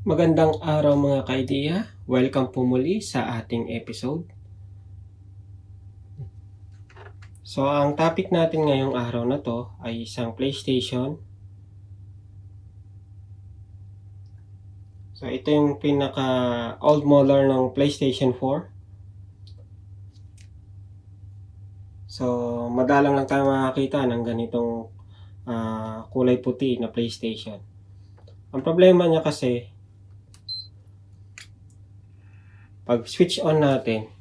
Magandang araw mga ka-idea. Welcome po muli sa ating episode. So, ang topic natin ngayong araw na to ay isang PlayStation. So, ito yung pinaka old model ng PlayStation 4. So, madalang lang tayo makakita ng ganitong kulay puti na PlayStation. Ang problema niya kasi, pag switch on natin,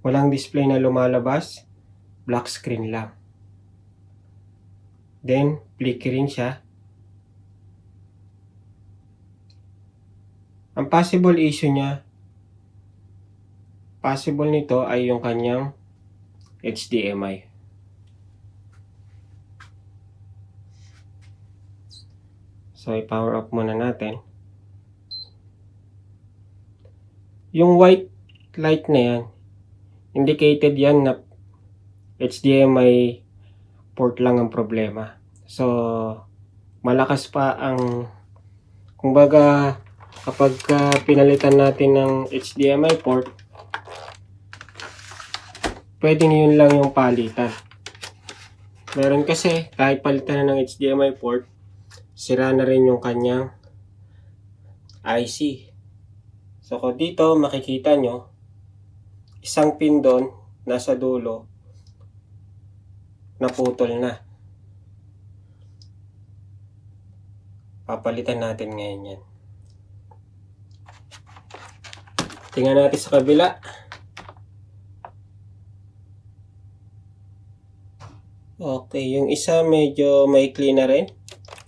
walang display na lumalabas, black screen lang. Then, flickering siya. Ang possible nito ay yung kanyang HDMI. So, i-power off muna natin. Yung white light na yan, indicated yan na HDMI port lang ang problema. So, malakas pa ang, kumbaga, kapag pinalitan natin ng HDMI port, pwedeng yun lang yung palitan. Meron kasi, kahit palitan na ng HDMI port, sira na rin yung kanyang IC. So, kung dito makikita nyo, isang pin doon, nasa dulo, naputol na. Papalitan natin ngayon yan. Tingnan natin sa kabila. Okay, yung isa medyo maikli na rin.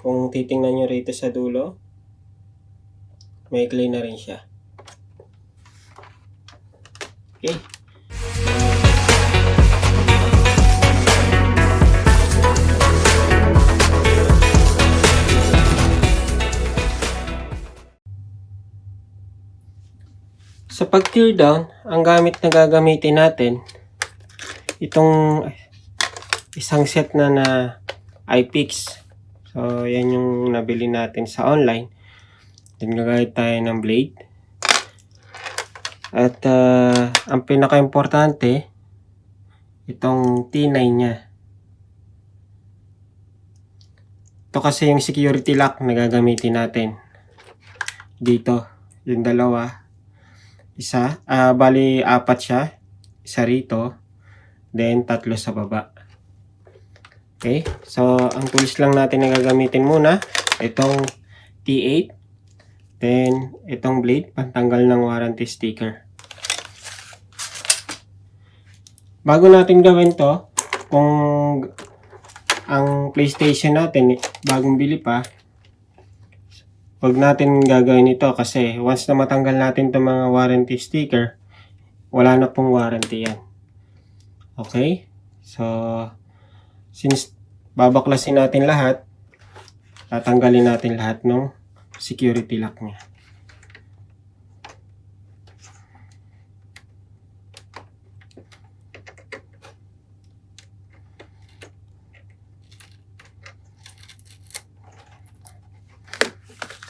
Kung titingnan nyo rito sa dulo, maikli na rin siya. Okay. Sa pag-tear down, ang gamit na gagamitin natin, itong isang set na iPix. So, yan yung nabili natin sa online. Then, gagamit tayo ng blade. At ang pinaka-importante, itong T9 niya. Ito kasi yung security lock na gagamitin natin. Dito, yung dalawa. Isa, bali apat siya. Isa rito. Then, tatlo sa baba. Okay, so ang tools lang natin na gagamitin muna, itong T8. Then, itong blade, pantanggal ng warranty sticker. Bago natin gawin to, kung ang PlayStation natin, bagong bili pa, huwag natin gagawin ito kasi once na matanggal natin itong mga warranty sticker, wala na pong warranty yan. Okay? So, since babaklasin natin lahat, tatanggalin natin lahat ng security lock niya.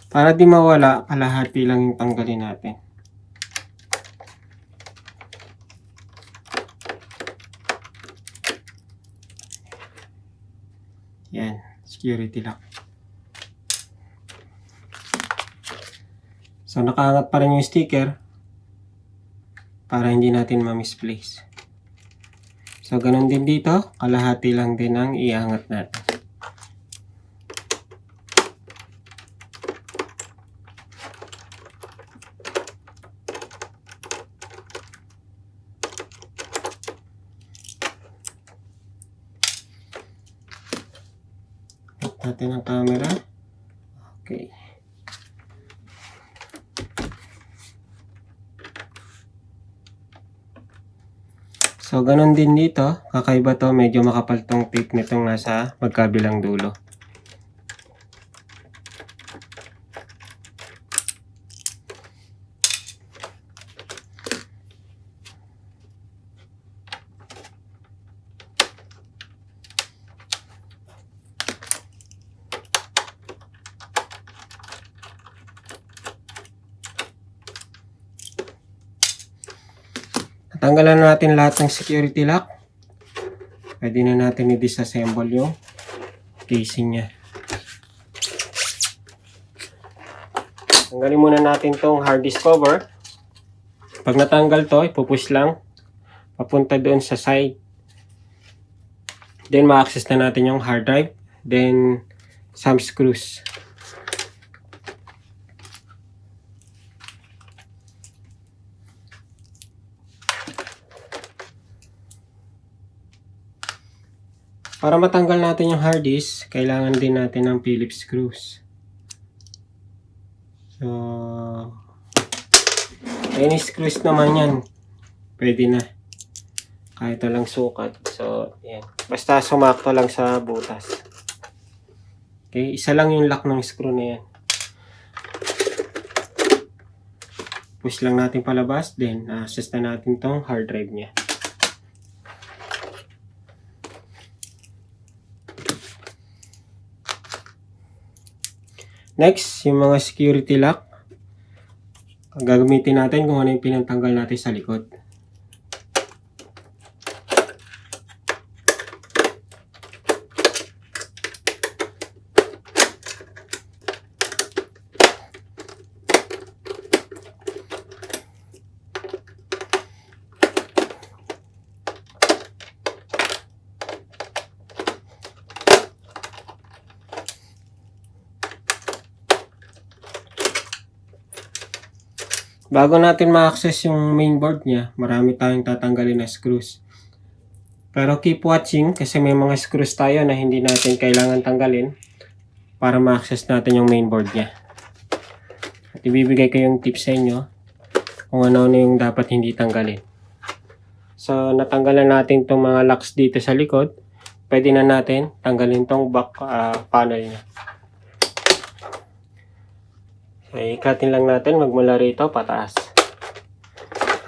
Para di mawala, kalahati lang yung tanggalin natin. Yan, security lock. So, nakaangat pa rin yung sticker para hindi natin ma-misplace. So, ganun din dito, kalahati lang din ang iangat natin. Natin ang camera. Okay. So, ganun din dito. Kakaiba to, medyo makapal tong tape nitong nasa magkabilang dulo. Tanggalan natin lahat ng security lock. Pwede na natin i-disassemble yung casing niya. Tanggalin muna natin tong hard disk cover. Pag natanggal to, ipupush lang papunta doon sa side. Then ma-access na natin yung hard drive. Then some screws. Para matanggal natin yung hard disk, kailangan din natin ng Phillips screws. So, any screws naman yan, pwede na. Kahit walang sukat. So, yan. Basta sumakto lang sa butas. Okay, isa lang yung lock ng screw na yan. Push lang natin palabas, then access na natin tong hard drive niya. Next, yung mga security lock. Gagamitin natin kung ano yung pinatanggal natin sa likod. Bago natin ma-access yung mainboard niya, marami tayong tatanggalin na screws. Pero keep watching kasi may mga screws tayo na hindi natin kailangan tanggalin para ma-access natin yung mainboard niya. At ibibigay ko yung tips sa inyo kung ano-ano yung dapat hindi tanggalin. So, natanggalan natin itong mga locks dito sa likod. Pwede na natin tanggalin itong back panel niya. So, ikatin lang natin magmula rito pataas.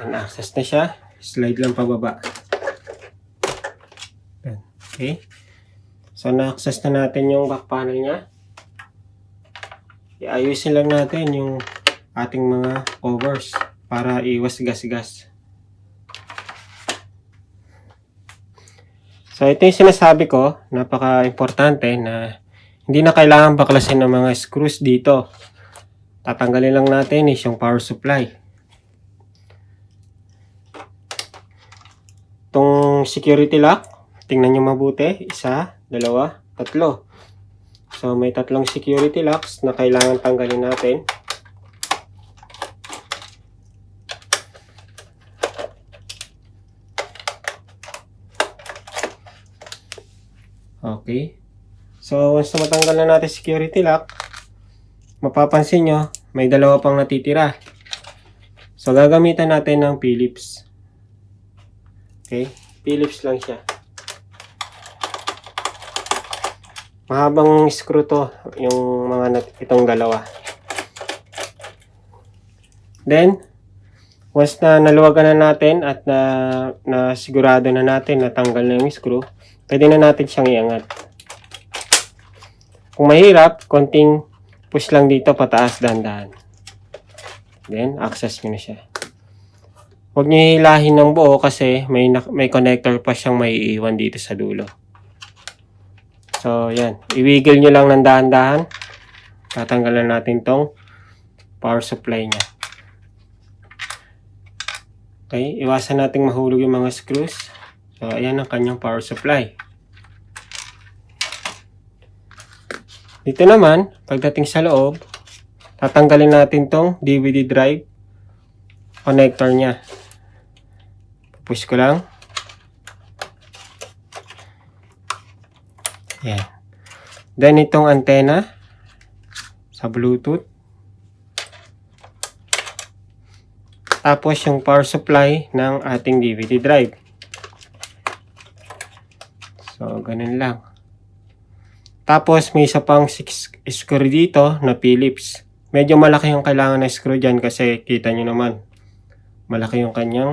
Access na siya. Slide lang pababa. Okay. So, na-access na natin yung back panel niya. Iayusin lang natin yung ating mga covers para iwas gas-gas. So, ito yung sinasabi ko. Napaka-importante na hindi na kailangan baklasin ng mga screws dito. Tatanggalin lang natin is yung power supply. Itong security lock, tingnan nyo mabuti. 1, 2, 3. So, may 3 security locks na kailangan tanggalin natin. Okay. So, once na matanggal na natin security lock, mapapansin nyo, may 2 pang natitira. So, gagamitan natin ng Phillips. Okay? Phillips lang siya. Mahabang screw to, yung mga itong 2. Then, once na naluwagan na natin at na sigurado na natin na tanggal na yung screw, pwede na natin siyang iangat. Kung mahirap, konting push lang dito pataas dahan-dahan. Then, access nyo na siya. Huwag nyo hilahin ng buo kasi may connector pa siyang maiiwan dito sa dulo. So, yan. Iwigil nyo lang ng dahan-dahan. Tatanggalan natin tong power supply niya. Okay, iwasan nating mahulog yung mga screws. So, ayan ang kanyang power supply. Dito naman, pagdating sa loob, tatanggalin natin tong DVD drive connector niya. Push ko lang. Yan. Then, itong antenna sa Bluetooth. Tapos, yung power supply ng ating DVD drive. So, ganun lang. Tapos, may isa pang 6 screw dito na Phillips. Medyo malaki yung kailangan na screw dyan kasi kita nyo naman. Malaki yung kanyang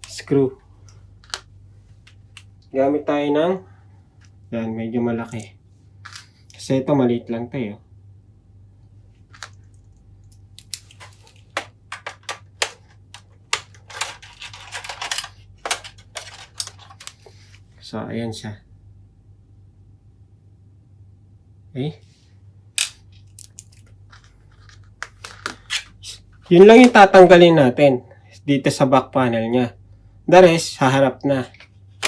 screw. Gamit tayo ng yan, medyo malaki. Kasi ito maliit lang tayo. So, ayan siya. Okay. Yun lang yung tatanggalin natin dito sa back panel niya. The rest, haharap na.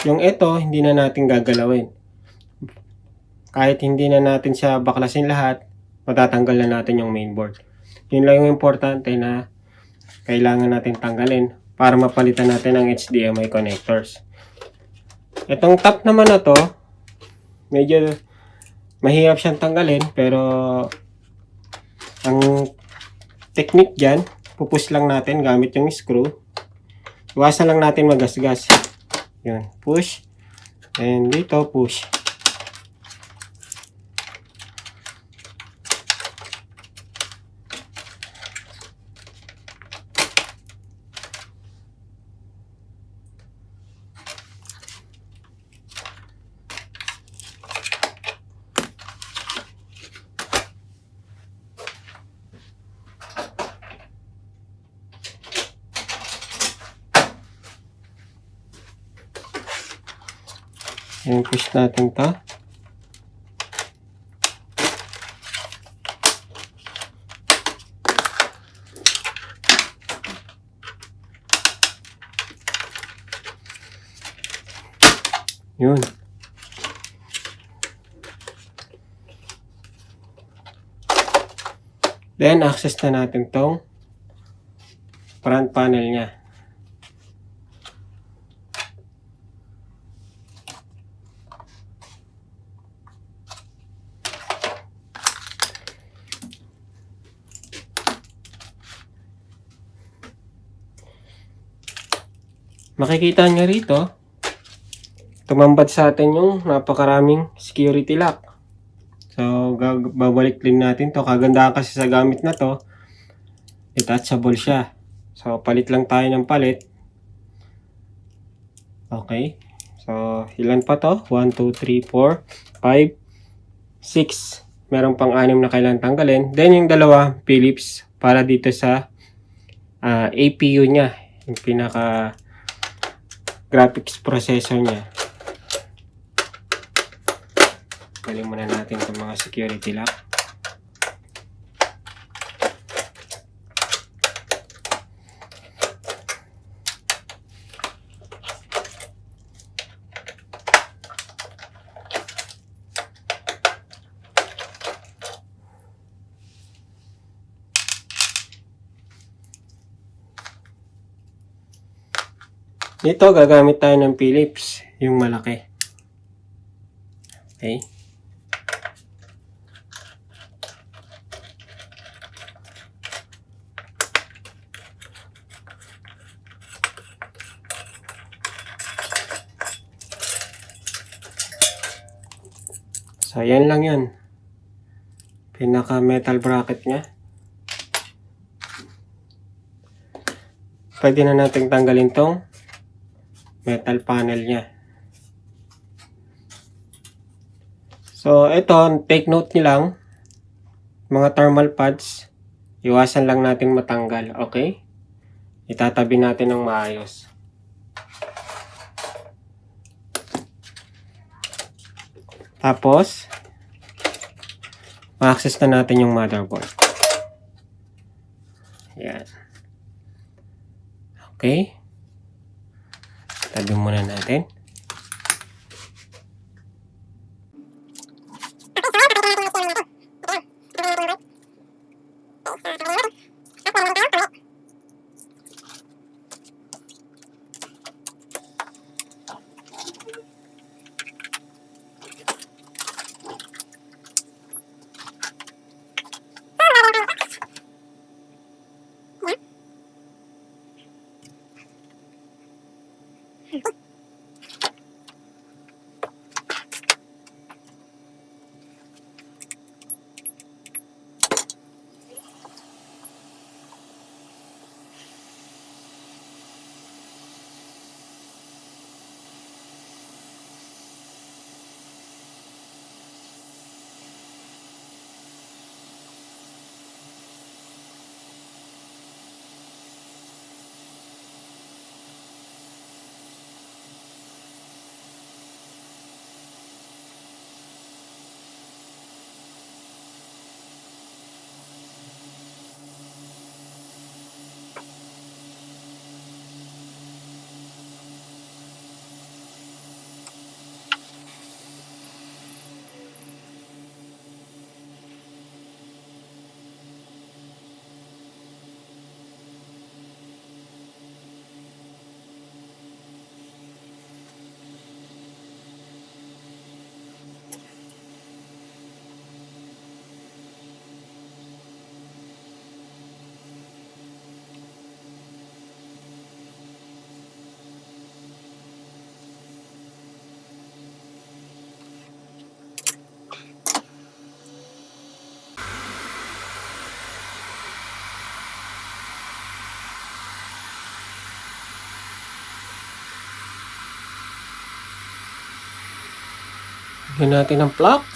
Yung ito, hindi na natin gagalawin. Kahit hindi na natin siya baklasin lahat, matatanggal na natin yung mainboard. Yun lang yung importante na kailangan natin tanggalin para mapalitan natin ang HDMI connectors. Itong top naman na to, medyo mahirap siyang tanggalin, pero ang technique dyan, pupush lang natin gamit yung screw. Iwasan lang natin magasgas. Yun, push. And dito, push. Ayan, push natin to. Yun. Then, access na natin tong front panel niya. Makikita nyo rito, tumambad sa atin yung napakaraming security lock. So, babalik din natin to. Kagandahan kasi sa gamit na to, detachable siya. So, palit lang tayo ng palit. Okay. So, ilan pa to? 1, 2, 3, 4, 5, 6. Meron pang 6 na kailangan tanggalin. Then, yung dalawa, Phillips, para dito sa APU niya. Yung pinaka graphics processor niya. Galing muna natin itong mga security lock. Dito, gagamit tayo ng Phillips, yung malaki. Okay. So, yan lang yun. Pinaka metal bracket niya. Pwede na natin tanggalin tong metal panel niya. So, ito, take note nyo lang, mga thermal pads, iwasan lang natin matanggal, okay? Itatabi natin ng maayos. Tapos, ma-access na natin yung motherboard. Yan. Okay. Tabi muna natin. Lagyan natin ng flux.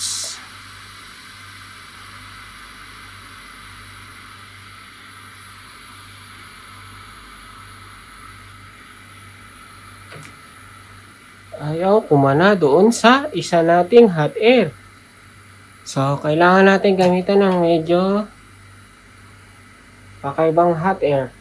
Ayaw kumana doon sa isa nating hot air. So, kailangan natin gamitan ng medyo kakaibang hot air.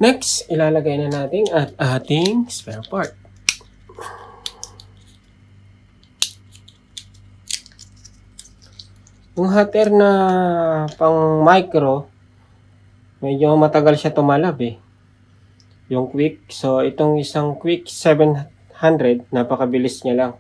Next, ilalagay na natin at ating spare part. Yung hot air na pang micro, medyo matagal siya tumalab eh. Yung quick, so itong isang quick 700, napakabilis niya lang.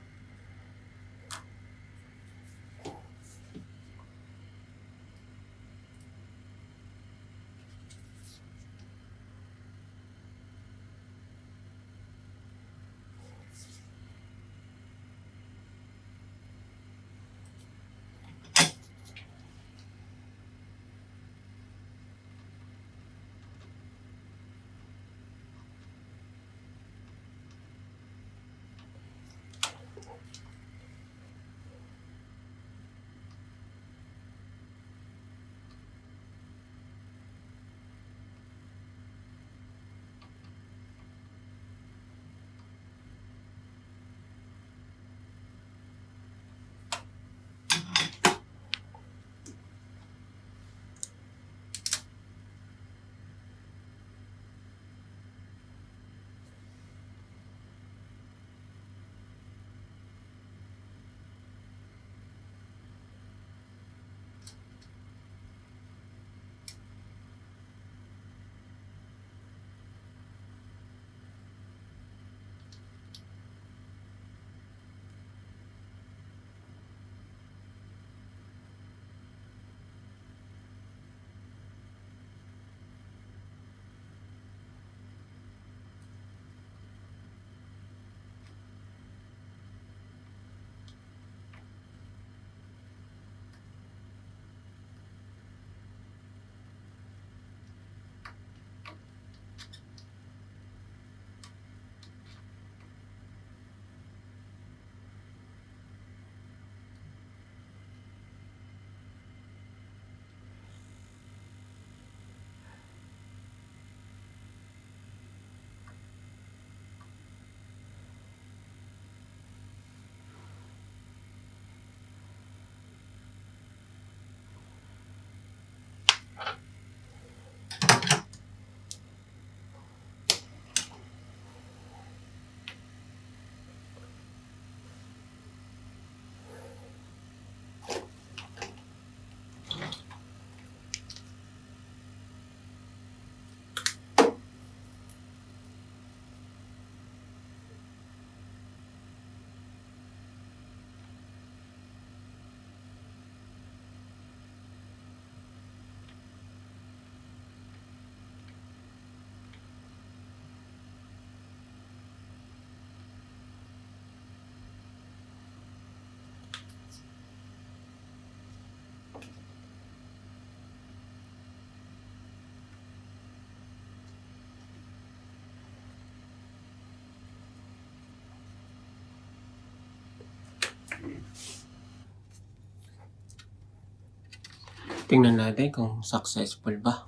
Tingnan natin kung successful ba.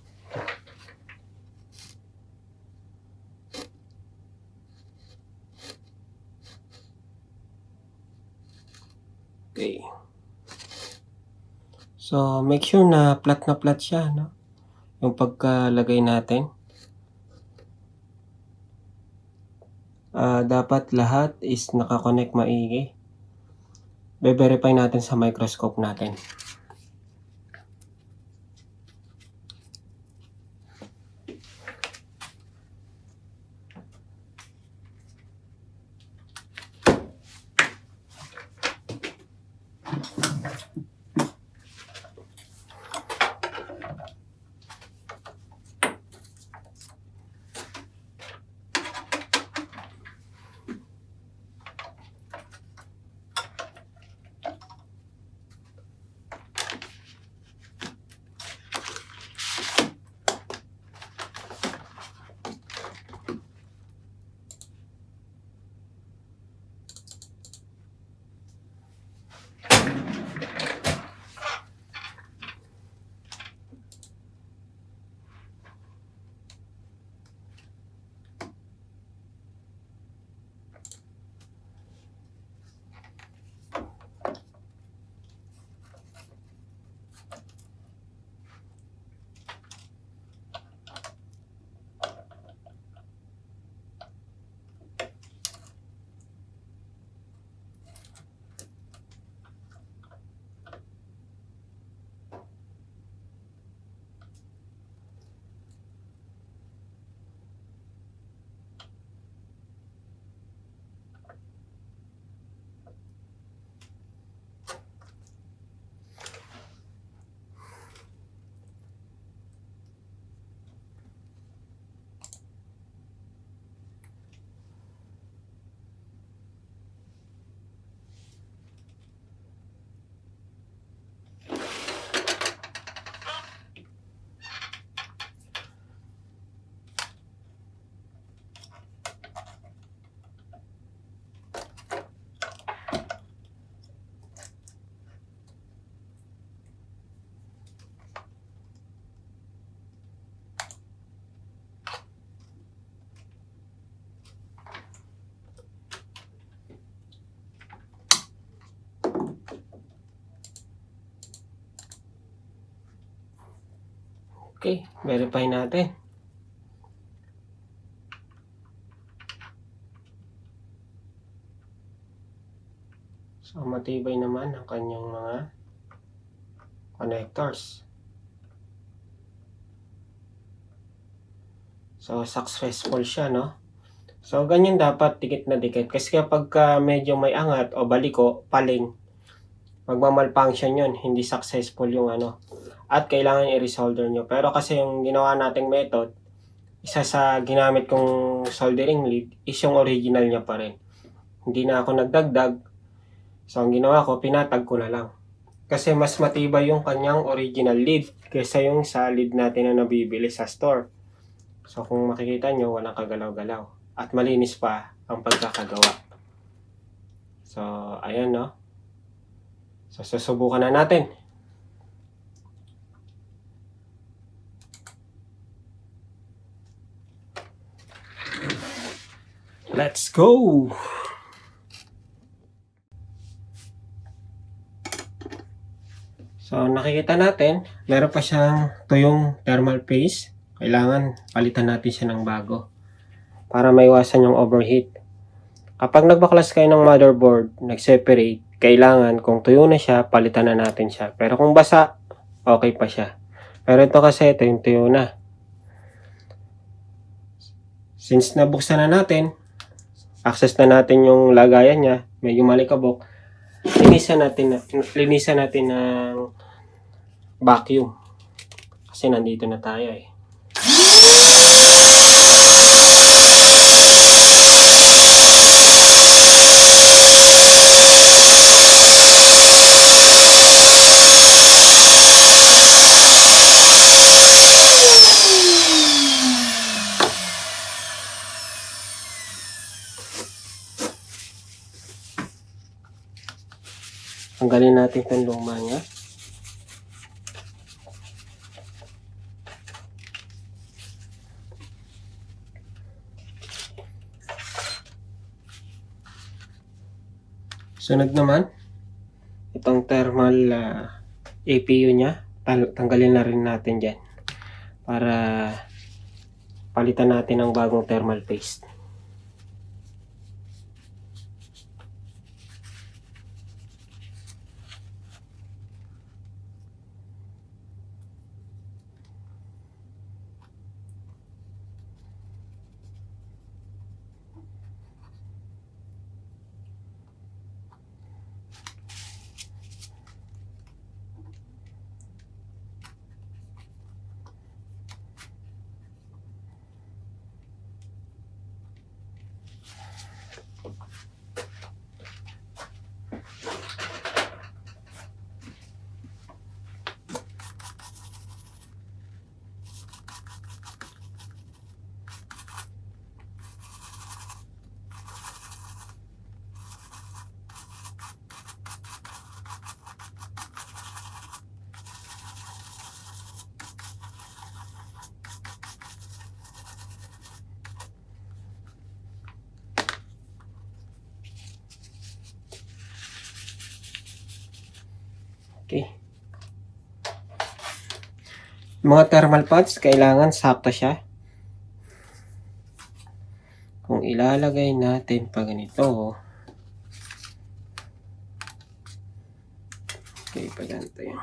Okay. So, make sure na flat siya, no? Yung pagkalagay natin. Dapat lahat is nakakonect maigi. Be-verify natin sa microscope natin. Okay, verify natin. So, matibay naman ang kanyang mga connectors. So, successful siya, no? So, ganyan dapat dikit na dikit. Kasi kapag medyo may angat o baliko, paling, magmamalfunction yun. Hindi successful yung ano. At kailangan i-resolder nyo. Pero kasi yung ginawa nating method, isa sa ginamit kong soldering lead is yung original niya pa rin. Hindi na ako nagdagdag. So, ang ginawa ko, pinatag ko na lang. Kasi mas matibay yung kanyang original lead kaysa yung sa lead natin na nabibili sa store. So, kung makikita nyo, walang kagalaw-galaw. At malinis pa ang pagkakagawa. So, ayan, no? So, susubukan na natin. Let's go! So, nakikita natin, meron pa siyang tuyong thermal paste. Kailangan palitan natin siya ng bago para maiwasan yung overheat. Kapag nagbaklas kayo ng motherboard, nag-separate, kailangan kung tuyo na siya, palitan na natin siya. Pero kung basa, okay pa siya. Pero ito kasi, ito yung tuyo na. Since nabuksan na natin, access na natin yung lagayan niya, medyo malikabok, linisan natin ng vacuum. Kasi nandito na tayo eh. Tanggalin natin itong luma niya. Sunod naman, itong thermal APU niya, tanggalin na rin natin dyan para palitan natin ng bagong thermal paste. Okay. Mga thermal pads, kailangan sakto siya. Kung ilalagay natin pa ganito, okay, pa ganito yun.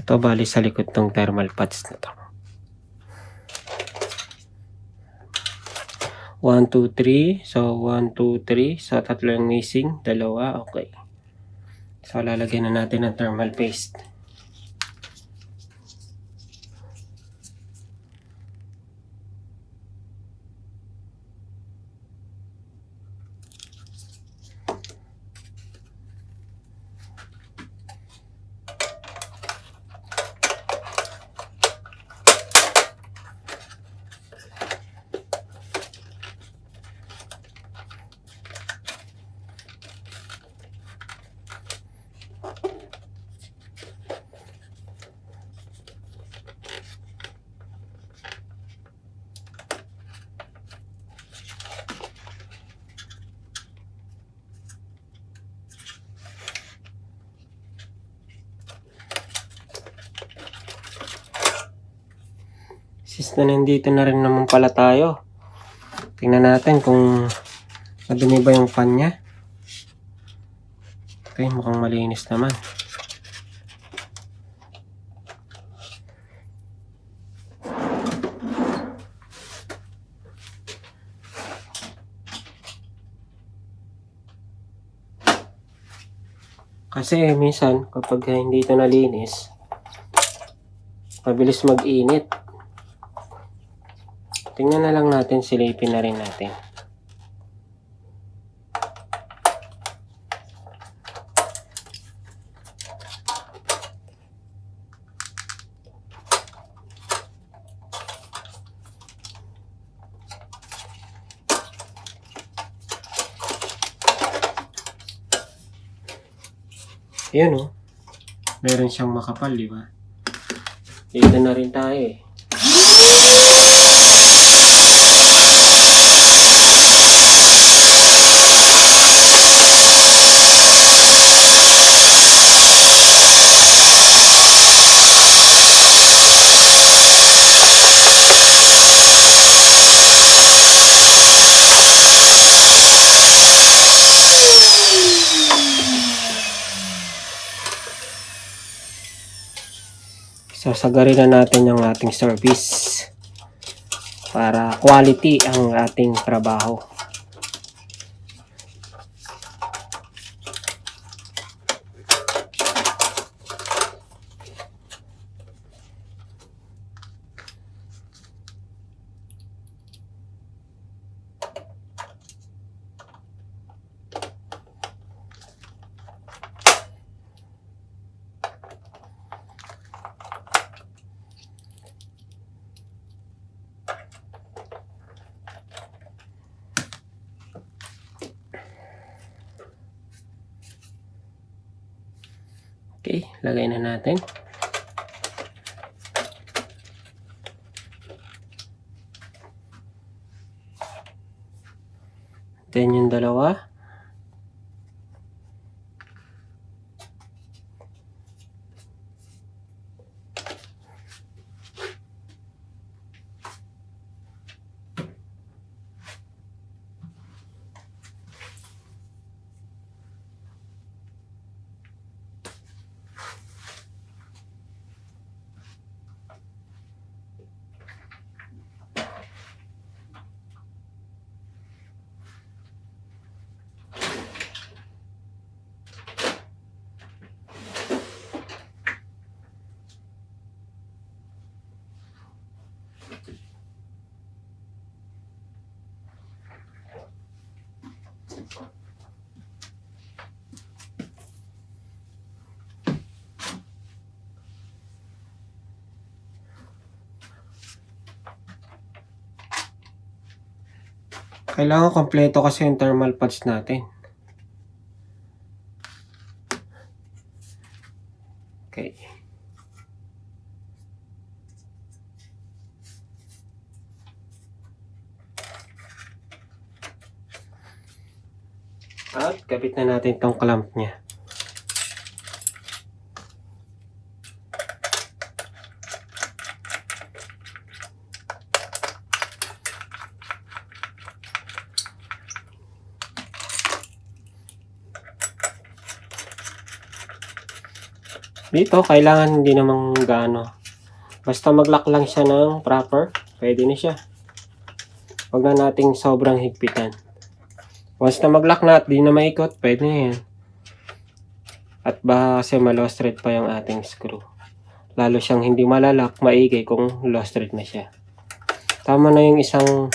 Ito bali sa likod ng thermal pads na to. 1, 2, 3. So, 1, 2, 3. So, tatlo yung missing. Dalawa. Okay. So, lalagyan na natin ng thermal paste. Since na nandito na rin naman pala tayo, tingnan natin kung madumi ba yung fan niya. Okay, mukhang malinis naman. Kasi minsan kapag hindi ito nalinis, mabilis mag-init. Tingnan na lang natin, silipin na rin natin. Ayan o. Meron siyang makapal, di ba? Dito na rin tayo eh. Sasagarin na natin yung ating service para quality ang ating trabaho. Okay, lagay na natin. Then yung dalawa. Kailangan kompleto kasi yung thermal pads natin. Okay. At kapit na natin tong clamp niya. Dito, kailangan hindi namang gaano. Basta mag-lock lang siya ng proper, pwede na siya. Huwag na nating sobrang higpitan. Once na mag-lock na at di na maikot, pwede na yan. At baka kasi ma-lost thread pa yung ating screw. Lalo siyang hindi malalak, maigay kung lost thread na siya. Tama na yung isang,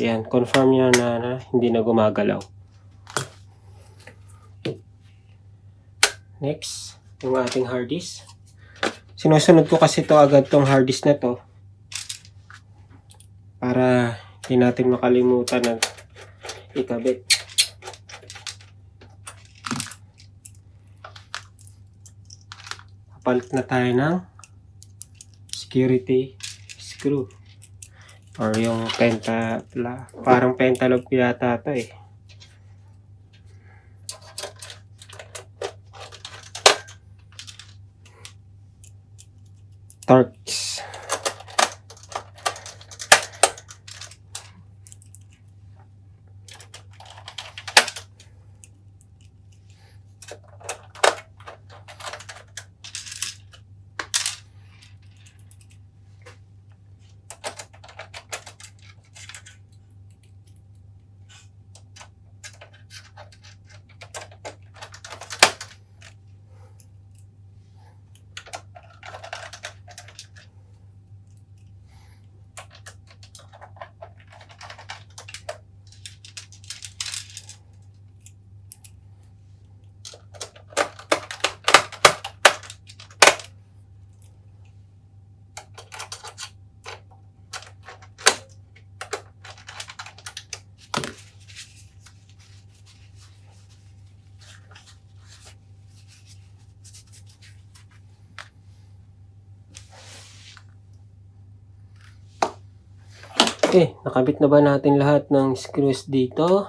yan, confirm niya na hindi na gumagalaw. Next, yung ating hard disk. Sinusunod ko kasi to agad tong hard disk na to para hindi natin makalimutan na ikabit. Papalit na tayo ng security screw or yung parang pentalobe yata ito eh. Torx. Okay, nakabit na ba natin lahat ng screws dito?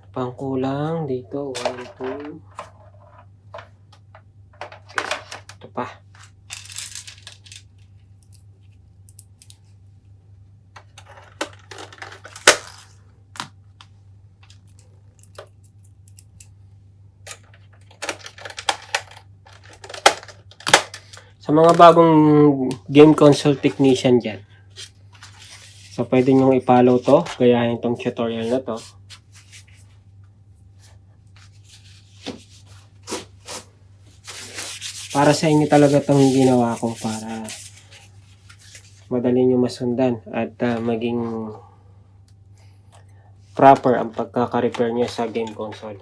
Pangkulang dito, 1, 2. Ito pa. Sa mga bagong game console technician dyan, so pwede nyo i-follow to, gayahin tong tutorial na to. Para sa inyo talaga itong ginawa ko para madali nyo masundan at maging proper ang pagkaka-repair nyo sa game console.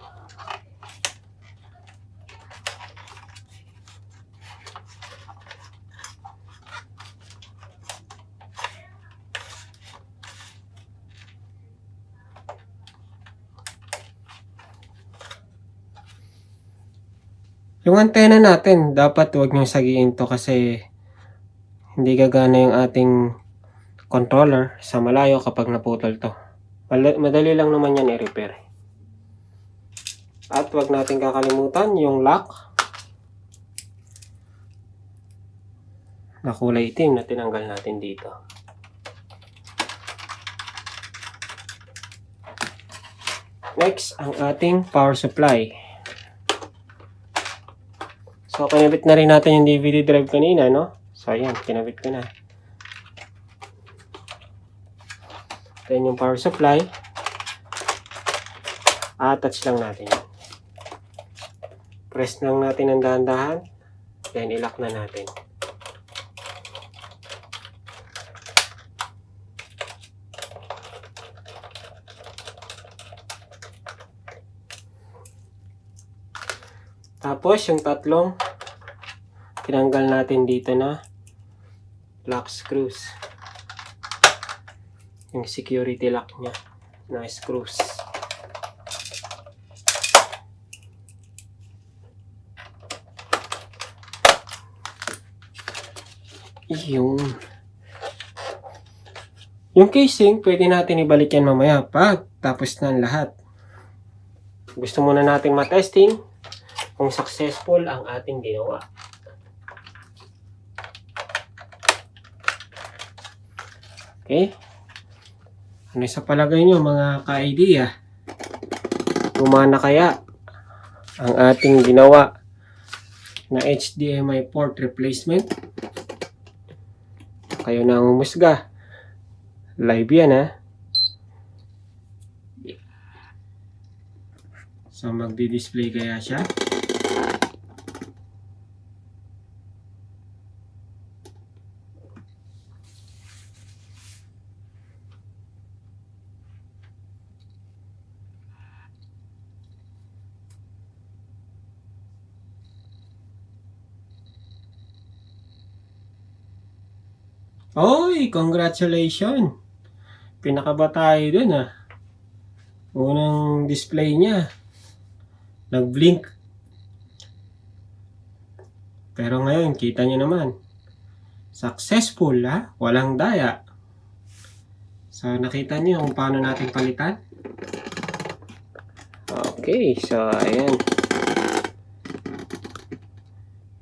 Yung antena natin, dapat huwag niyong sagiin to kasi hindi gagana yung ating controller sa malayo kapag naputol to. Madali lang naman yan i-repair. At huwag natin kakalimutan yung lock na kulay itim na tinanggal natin dito. Next, ang ating power supply. So, kinabit na rin natin yung DVD drive kanina, no? So, ayan, kinabit ko na. Then, yung power supply. Attach lang natin yan. Press lang natin ang dahan-dahan. Then, ilock na natin. Tapos, yung tatlong tinanggal natin dito na lock screws. Yung security lock niya na screws. Yung casing, pwede natin ibalik yan mamaya pag tapos na ang lahat. Gusto muna natin matesting kung successful ang ating ginawa. Okay? Ano sa palagay nyo mga ka-idea? Gumana kaya ang ating ginawa na HDMI port replacement? Kayo na ang umusga. Live yan, ha? So, magdi-display kaya siya? Oy, congratulations! Pinakaba tayo dun, ha? Unang display niya. Nag-blink. Pero ngayon, kita nyo naman. Successful, ha? Walang daya. So, nakita nyo kung paano natin palitan? Okay, so, ayan.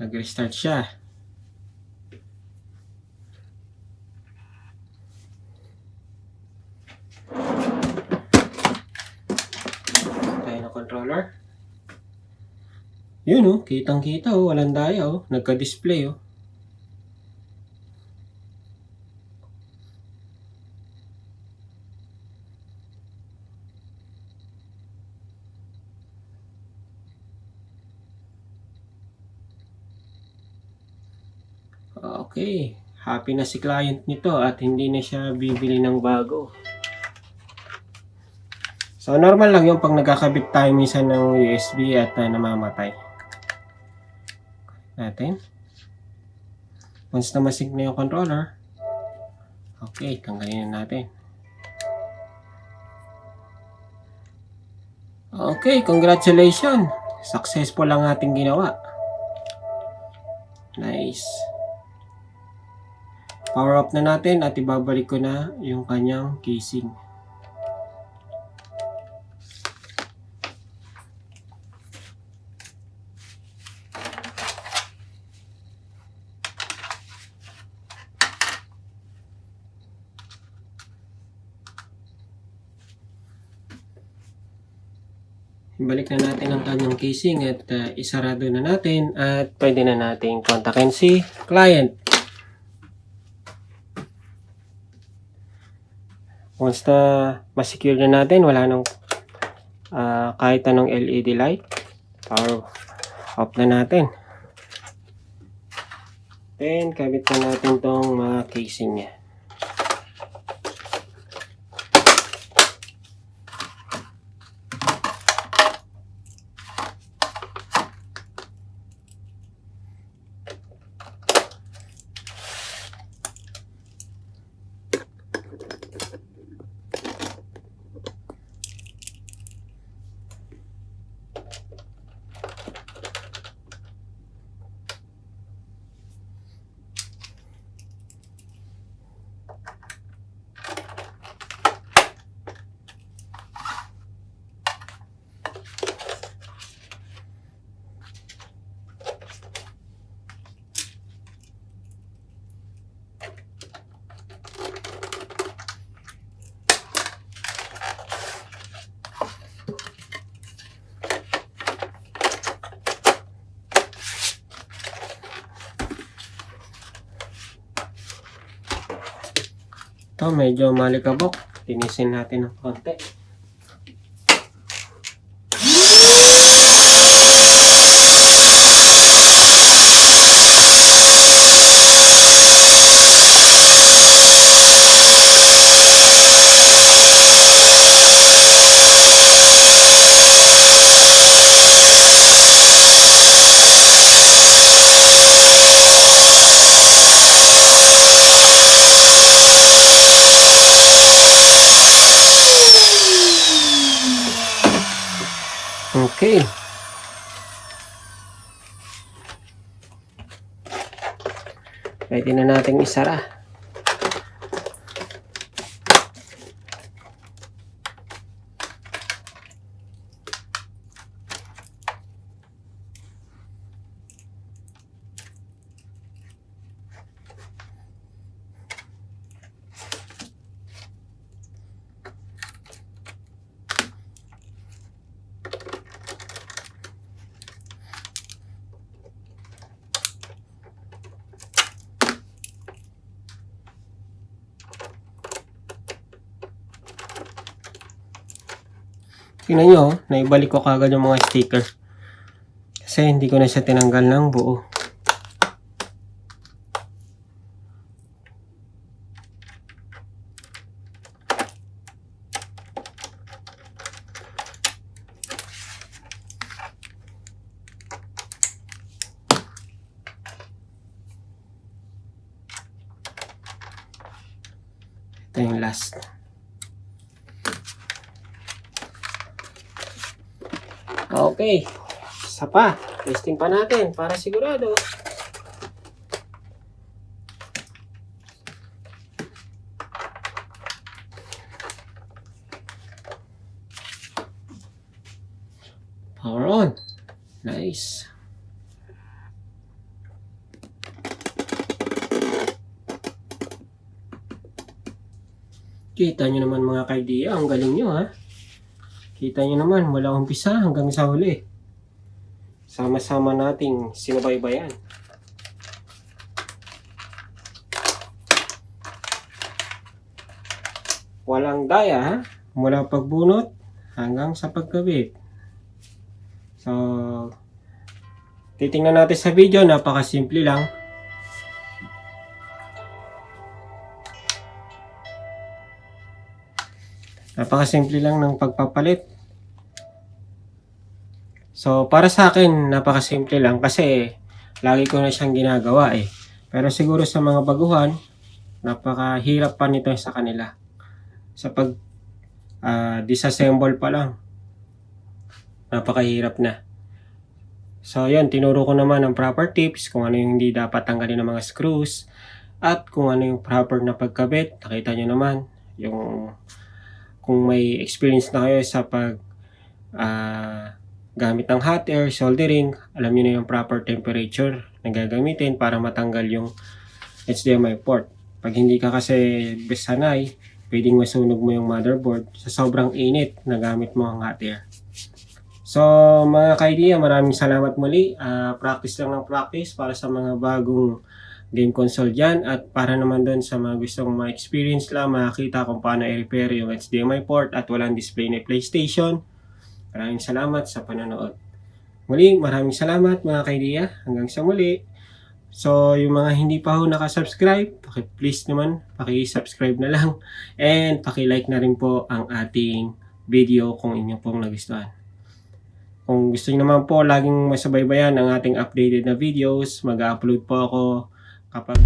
Nag-restart siya. Tayo na controller. Yun, oh. Kitang-kita, oh. Walang daya, oh. Nagka-display, oh. Okay, happy na si client nito at hindi na siya bibili ng bago. So, normal lang yung pag nagkakabit tayo minsan ng USB at namamatay. Natin. Once na masync na yung controller, okay, tanggalin na natin. Okay, congratulations! Successful ang ating ginawa. Nice. Power up na natin at ibabalik ko na yung kanyang casing. Ibalik na natin ang kanyang casing at isarado na natin at pwede na nating kontakin si client. Once na ma-secure na natin, wala nang kahit anong LED light. Power off na natin. Then, kabit na natin tong mga casing niya. Ito, medyo malikabok. Tinisin natin ng konti. Okay. Pwede na nating isara. Tingnan nyo, naibalik ko kagad yung mga sticker. Kasi hindi ko na siya tinanggal ng buo. Ito yung last. Okay. Isa pa. Testing pa natin para sigurado. Power on. Nice. Kita nyo naman mga kaidiya, ang galing nyo ha. Kita nyo naman mula umpisa hanggang sa huli. Sama-sama nating sinubaybayan. Walang daya ha. Mula pagbunot hanggang sa pagkabit. So, titingnan natin sa video, napakasimple lang. Napakasimple lang ng pagpapalit. So, para sa akin, napakasimple lang kasi lagi ko na siyang ginagawa eh. Pero siguro sa mga baguhan, napakahirap pa nito sa kanila. Sa pag disassemble pa lang, napakahirap na. So, yan, tinuro ko naman ang proper tips kung ano yung hindi dapat tanggalin ng mga screws at kung ano yung proper na pagkabit. Nakita nyo naman yung kung may experience na kayo sa pag gamit ng hot air, soldering, alam niyo na yung proper temperature na gagamitin para matanggal yung HDMI port. Pag hindi ka kasi sanay, pwedeng masunog mo yung motherboard sa sobrang init na gamit mo ang hot air. So mga kaidiya, maraming salamat muli. Practice lang ng practice para sa mga bagong game console dyan at para naman doon sa mga gustong ma-experience lang, makakita kung paano i-repair yung HDMI port at walang display na PlayStation. Maraming salamat sa panonood. Muli, maraming salamat mga kaidiya. Hanggang sa muli. So, yung mga hindi pa ho nakasubscribe, please naman, paki-subscribe na lang. And paki-like na rin po ang ating video kung inyo pong nagustuhan. Kung gusto niyo naman po laging masubaybayan ang ating updated na videos, mag-upload po ako kapag